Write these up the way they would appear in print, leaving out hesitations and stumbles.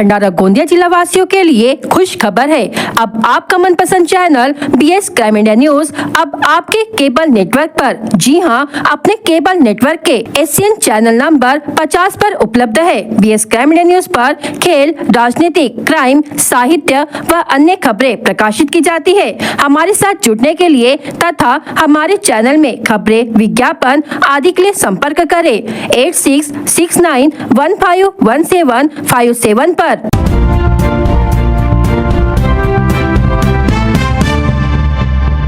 भंडारा गोंदिया जिला वासियों के लिए खुश खबर है। अब आपका मनपसंद channel BS crime India news अब आपके केबल नेटवर्क पर, जी हां, अपने केबल नेटवर्क के एशियन चैनल नंबर 50 पर उपलब्ध है। BS क्राइम इंडिया न्यूज पर खेल, राजनीतिक, क्राइम, साहित्य व अन्य खबरें प्रकाशित की जाती है। हमारे साथ जुड़ने के लिए तथा हमारे चैनल में खबरें, विज्ञापन आदि के लिए संपर्क करें 8669151757 पर।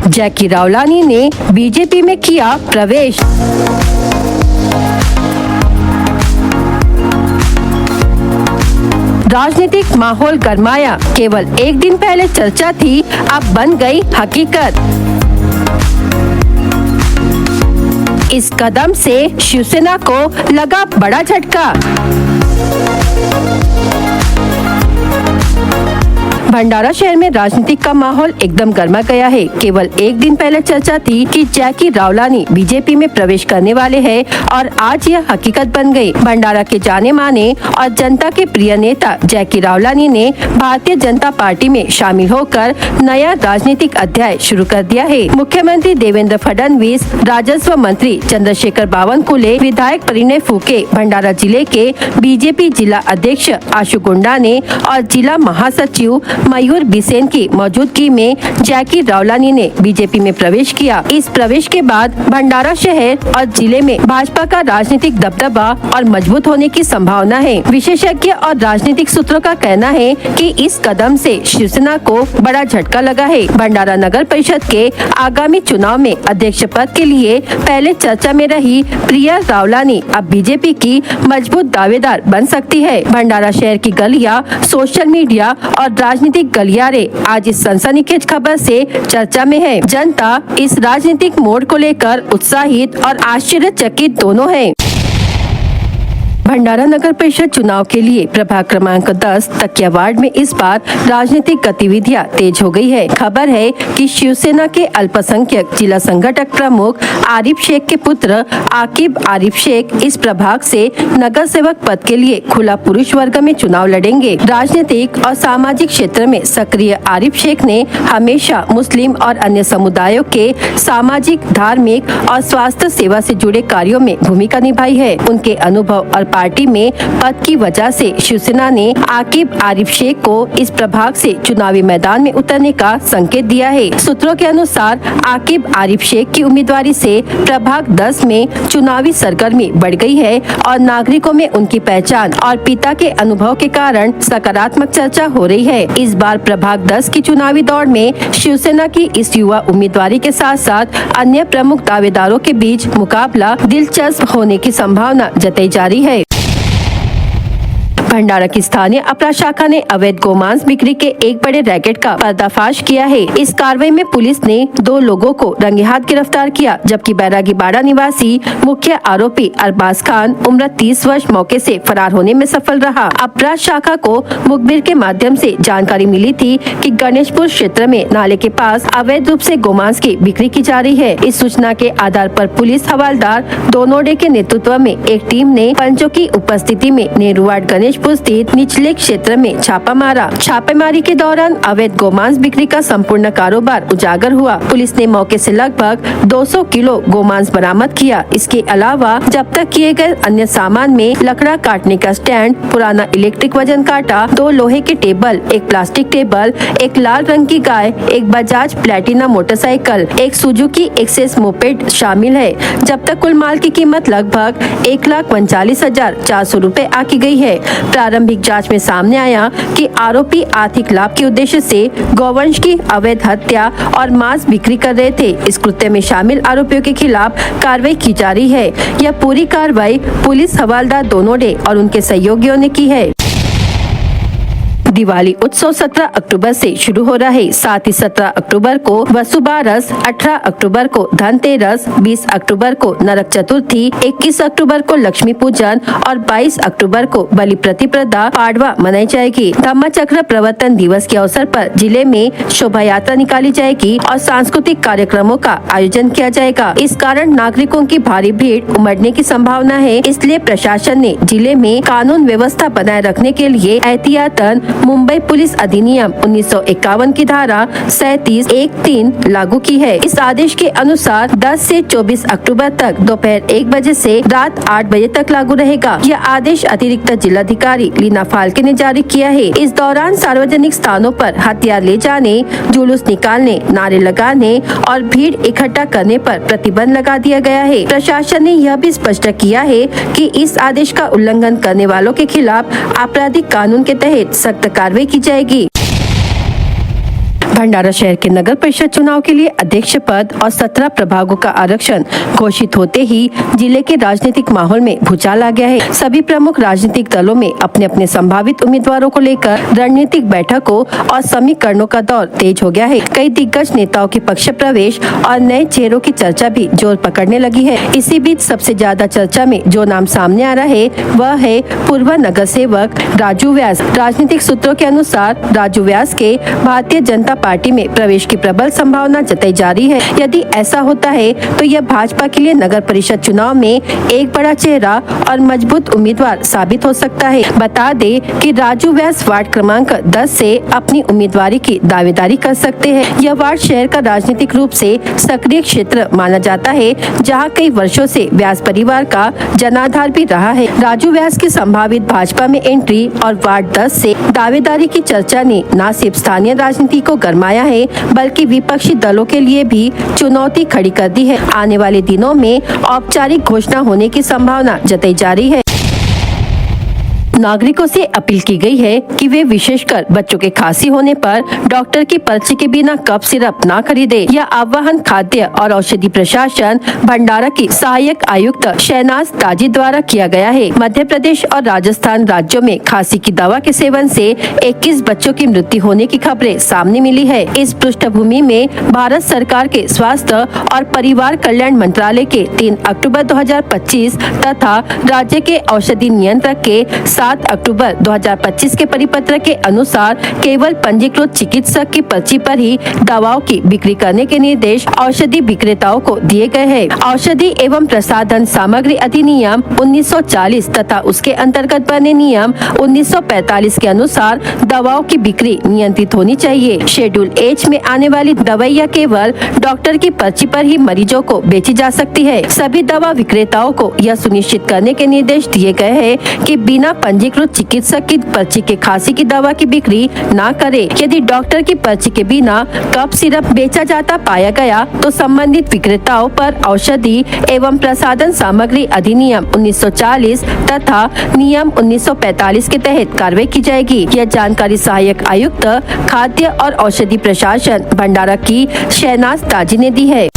जैकी रावलानी ने बीजेपी में किया प्रवेश। राजनीतिक माहौल गरमाया, केवल एक दिन पहले चर्चा थी, अब बन गई हकीकत। इस कदम से शिवसेना को लगा बड़ा झटका। भंडारा शहर में राजनीतिक का माहौल एकदम गर्मा गया है। केवल एक दिन पहले चर्चा थी कि जैकी रावलानी बीजेपी में प्रवेश करने वाले हैं और आज यह हकीकत बन गई। भंडारा के जाने माने और जनता के प्रिय नेता जैकी रावलानी ने भारतीय जनता पार्टी में शामिल होकर नया राजनीतिक अध्याय शुरू कर दिया है। मुख्यमंत्री देवेंद्र फडणवीस, राजस्व मंत्री चंद्रशेखर बावनकुले, विधायक परिणय फूके, भंडारा जिले के बीजेपी जिला अध्यक्ष आशु गुंडाने और जिला महासचिव मयूर बिसेन की मौजूदगी में जैकी रावलानी ने बीजेपी में प्रवेश किया। इस प्रवेश के बाद भंडारा शहर और जिले में भाजपा का राजनीतिक दबदबा और मजबूत होने की संभावना है। विशेषज्ञ और राजनीतिक सूत्रों का कहना है कि इस कदम से शिवसेना को बड़ा झटका लगा है। भंडारा नगर परिषद के आगामी चुनाव में अध्यक्ष पद के लिए पहले चर्चा में रही प्रिया रावलानी अब बीजेपी की मजबूत दावेदार बन सकती है। भंडारा शहर की गलियां, सोशल मीडिया और राजनीतिक गलियारे आज इस सनसनीखेज खबर से चर्चा में है। जनता इस राजनीतिक मोड़ को लेकर उत्साहित और आश्चर्यचकित दोनों है। भंडारा नगर परिषद चुनाव के लिए प्रभाग क्रमांक 10 तकिया वार्ड में इस बार राजनीतिक गतिविधियां तेज हो गई है। खबर है कि शिवसेना के अल्पसंख्यक जिला संगठक प्रमुख आरिफ शेख के पुत्र आकिब आरिफ शेख इस प्रभाग से नगर सेवक पद के लिए खुला पुरुष वर्ग में चुनाव लड़ेंगे। राजनीतिक और सामाजिक क्षेत्र में सक्रिय आरिफ शेख ने हमेशा मुस्लिम और अन्य समुदायों के सामाजिक, धार्मिक और स्वास्थ्य सेवा से जुड़े कार्यों में भूमिका निभाई है। उनके अनुभव और पार्टी में पद की वजह से शिवसेना ने आकिब आरिफ शेख को इस प्रभाग से चुनावी मैदान में उतरने का संकेत दिया है। सूत्रों के अनुसार आकिब आरिफ शेख की उम्मीदवारी से प्रभाग 10 में चुनावी सरगर्मी बढ़ गई है और नागरिकों में उनकी पहचान और पिता के अनुभव के कारण सकारात्मक चर्चा हो रही है। इस बार प्रभाग 10 की चुनावी दौड़ में शिवसेना की इस युवा उम्मीदवारी के साथ साथ अन्य प्रमुख दावेदारों के बीच मुकाबला दिलचस्प होने की संभावना जताई जा रही है। भंडारा की स्थानीय अपराध शाखा ने अवैध गोमांस बिक्री के एक बड़े रैकेट का पर्दाफाश किया है। इस कार्रवाई में पुलिस ने 2 लोगों को रंगे हाथ गिरफ्तार किया, जबकि बैरागी बाड़ा निवासी मुख्य आरोपी अरबाज खान उम्र 30 वर्ष मौके से फरार होने में सफल रहा। अपराध शाखा को मुखबिर के माध्यम से जानकारी मिली थी कि गणेशपुर क्षेत्र में नाले के पास अवैध रूप से गोमांस की बिक्री की जा रही है। इस सूचना के आधार पर पुलिस हवलदार दोनोडे के नेतृत्व में एक टीम ने पंचों की उपस्थिति में नेहरूवाड गणेश स्थित निचले क्षेत्र में छापा मारा। छापेमारी के दौरान अवैध गोमांस बिक्री का संपूर्ण कारोबार उजागर हुआ। पुलिस ने मौके से लगभग 200 किलो गोमांस बरामद किया। इसके अलावा जब्त किए गए अन्य सामान में लकड़ा काटने का स्टैंड, पुराना इलेक्ट्रिक वजन काटा, 2 लोहे के टेबल, एक प्लास्टिक टेबल, एक लाल रंग की गाय, एक बजाज प्लेटिना मोटरसाइकिल, एक सुजुकी एक्सेस मोपेड शामिल है। जब तक कुल माल की कीमत लगभग 1,39,400 रूपए आकी गई है। प्रारंभिक जांच में सामने आया कि आरोपी आर्थिक लाभ के उद्देश्य से गौवंश की अवैध हत्या और मांस बिक्री कर रहे थे। इस कृत्य में शामिल आरोपियों के खिलाफ कार्रवाई की जा रही है। यह पूरी कार्रवाई पुलिस हवलदार दोनोडे और उनके सहयोगियों ने की है। दिवाली उत्सव 17 अक्टूबर से शुरू हो रहा है। साथ ही 17 अक्टूबर को वसुबारस, 18 अक्टूबर को धनतेरस, 20 अक्टूबर को नरक चतुर्थी, 21 अक्टूबर को लक्ष्मी पूजन और 22 अक्टूबर को बलि प्रतिपदा पाडवा मनाई जाएगी। धम्म चक्र प्रवर्तन दिवस के अवसर पर जिले में शोभा यात्रा निकाली जाएगी और सांस्कृतिक कार्यक्रमों का आयोजन किया जाएगा। इस कारण नागरिकों की भारी भीड़ उमड़ने की संभावना है, इसलिए प्रशासन ने जिले में कानून व्यवस्था बनाए रखने के लिए एहतियातन मुंबई पुलिस अधिनियम 1951 की धारा 37(1)(3) लागू की है। इस आदेश के अनुसार 10 से 24 अक्टूबर तक दोपहर 1 बजे से रात 8 बजे तक लागू रहेगा। यह आदेश अतिरिक्त जिलाधिकारी लीना फाल्के ने जारी किया है। इस दौरान सार्वजनिक स्थानों पर हथियार ले जाने, जुलूस निकालने, नारे लगाने और भीड़ इकट्ठा करने पर प्रतिबंध लगा दिया गया है। प्रशासन ने यह भी स्पष्ट किया है कि इस आदेश का उल्लंघन करने वालों के खिलाफ आपराधिक कानून के तहत सख्त कार्रवाई की जाएगी। भंडारा शहर के नगर परिषद चुनाव के लिए अध्यक्ष पद और 17 प्रभागों का आरक्षण घोषित होते ही जिले के राजनीतिक माहौल में भूचाल आ गया है। सभी प्रमुख राजनीतिक दलों में अपने अपने संभावित उम्मीदवारों को लेकर रणनीतिक बैठकों और समीकरणों का दौर तेज हो गया है। कई दिग्गज नेताओं के पक्ष प्रवेश और नए चेहरों की चर्चा भी जोर पकड़ने लगी है। इसी बीच सबसे ज्यादा चर्चा में जो नाम सामने आ रहा है वह है पूर्व नगर सेवक राजू व्यास। राजनीतिक सूत्रों के अनुसार राजू व्यास के भारतीय जनता पार्टी में प्रवेश की प्रबल संभावना जताई जा रही है। यदि ऐसा होता है तो यह भाजपा के लिए नगर परिषद चुनाव में एक बड़ा चेहरा और मजबूत उम्मीदवार साबित हो सकता है। बता दे कि राजू व्यास वार्ड क्रमांक 10 से अपनी उम्मीदवारी की दावेदारी कर सकते हैं। यह वार्ड शहर का राजनीतिक रूप से सक्रिय क्षेत्र माना जाता है, जहां कई वर्षों से व्यास परिवार का जनाधार भी रहा है। राजू व्यास की संभावित भाजपा में एंट्री और वार्ड 10 से दावेदारी की चर्चा ने न सिर्फ स्थानीय राजनीति को गरमाया है, बल्कि विपक्षी दलों के लिए भी चुनौती खड़ी कर दी है। आने वाले दिनों में औपचारिक घोषणा होने की संभावना जताई जा रही है। नागरिकों से अपील की गई है कि वे विशेषकर बच्चों के खांसी होने पर डॉक्टर की पर्ची के बिना कफ सिरप न खरीदे। यह आह्वान खाद्य और औषधि प्रशासन भंडारा की सहायक आयुक्त शहनाज ताजी द्वारा किया गया है। मध्य प्रदेश और राजस्थान राज्यों में खांसी की दवा के सेवन से 21 बच्चों की मृत्यु होने की खबरें सामने मिली है। इस पृष्ठभूमि में भारत सरकार के स्वास्थ्य और परिवार कल्याण मंत्रालय के 3 अक्टूबर 2025 तथा राज्य के औषधि नियंत्रक के 7 अक्टूबर 2025 के परिपत्र के अनुसार केवल पंजीकृत चिकित्सक की पर्ची पर ही दवाओं की बिक्री करने के निर्देश औषधि विक्रेताओं को दिए गए हैं। औषधि एवं प्रसाधन सामग्री अधिनियम 1940 तथा उसके अंतर्गत बने नियम 1945 के अनुसार दवाओं की बिक्री नियंत्रित होनी चाहिए। शेड्यूल एच में आने वाली दवाइयाँ केवल डॉक्टर की पर्ची पर ही मरीजों को बेची जा सकती है। सभी दवा विक्रेताओं को यह सुनिश्चित करने के निर्देश दिए गए हैं कि बिना पंजीकृत चिकित्सक की पर्ची के खांसी की दवा की बिक्री न करे। यदि डॉक्टर की पर्ची के बिना कफ सिरप बेचा जाता पाया गया तो संबंधित विक्रेताओं पर औषधि एवं प्रसाधन सामग्री अधिनियम 1940 तथा नियम 1945 के तहत कार्रवाई की जाएगी। यह जानकारी सहायक आयुक्त खाद्य और औषधि प्रशासन भंडारा की शहनाज ताजी ने दी है।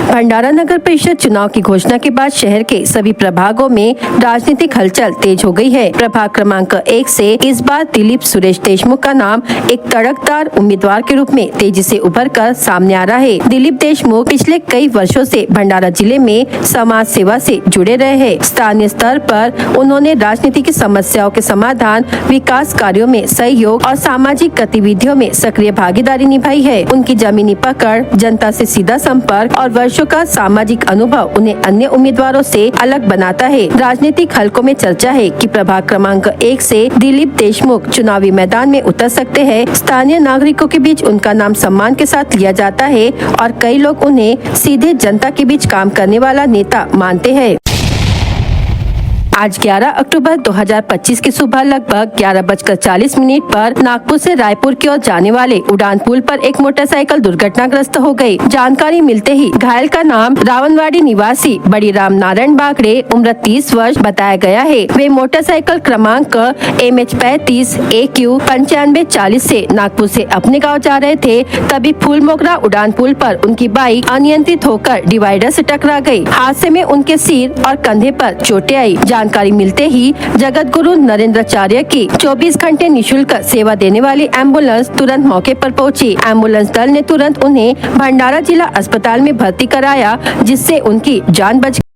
भंडारा नगर परिषद चुनाव की घोषणा के बाद शहर के सभी प्रभागों में राजनीतिक हलचल तेज हो गई है। प्रभाग क्रमांक 1 से इस बार दिलीप सुरेश देशमुख का नाम एक तड़कदार उम्मीदवार के रूप में तेजी से उभर कर सामने आ रहा है। दिलीप देशमुख पिछले कई वर्षों से भंडारा जिले में समाज सेवा से जुड़े रहे हैं। स्थानीय स्तर पर उन्होंने राजनीति की समस्याओं के समाधान, विकास कार्यों में सहयोग और सामाजिक गतिविधियों में सक्रिय भागीदारी निभाई है। उनकी जमीनी पकड़, जनता से सीधा संपर्क और वर्षों का सामाजिक अनुभव उन्हें अन्य उम्मीदवारों से अलग बनाता है। राजनीतिक हलकों में चर्चा है कि प्रभाग क्रमांक 1 से दिलीप देशमुख चुनावी मैदान में उतर सकते हैं। स्थानीय नागरिकों के बीच उनका नाम सम्मान के साथ लिया जाता है और कई लोग उन्हें सीधे जनता के बीच काम करने वाला नेता मानते हैं। आज 11 अक्टूबर 2025 की सुबह लगभग 11:40 पर नागपुर से रायपुर की ओर जाने वाले उड़ान पुल पर एक मोटरसाइकिल दुर्घटनाग्रस्त हो गई। जानकारी मिलते ही घायल का नाम रावणवाड़ी निवासी बड़ी राम नारायण बागड़े उम्र 30 वर्ष बताया गया है। वे मोटरसाइकिल क्रमांक MH35 AQ 9540 से नागपुर से अपने गाँव जा रहे थे। तभी फूलमोगरा उड़ान पुल पर उनकी बाइक अनियंत्रित होकर डिवाइडर से टकरा गई। हादसे में उनके सिर और कंधे पर चोटें आई। जानकारी मिलते ही जगत गुरु नरेंद्राचार्य की 24 घंटे निशुल्क सेवा देने वाली एम्बुलेंस तुरंत मौके पर पहुंची। एम्बुलेंस दल ने तुरंत उन्हें भंडारा जिला अस्पताल में भर्ती कराया, जिससे उनकी जान बच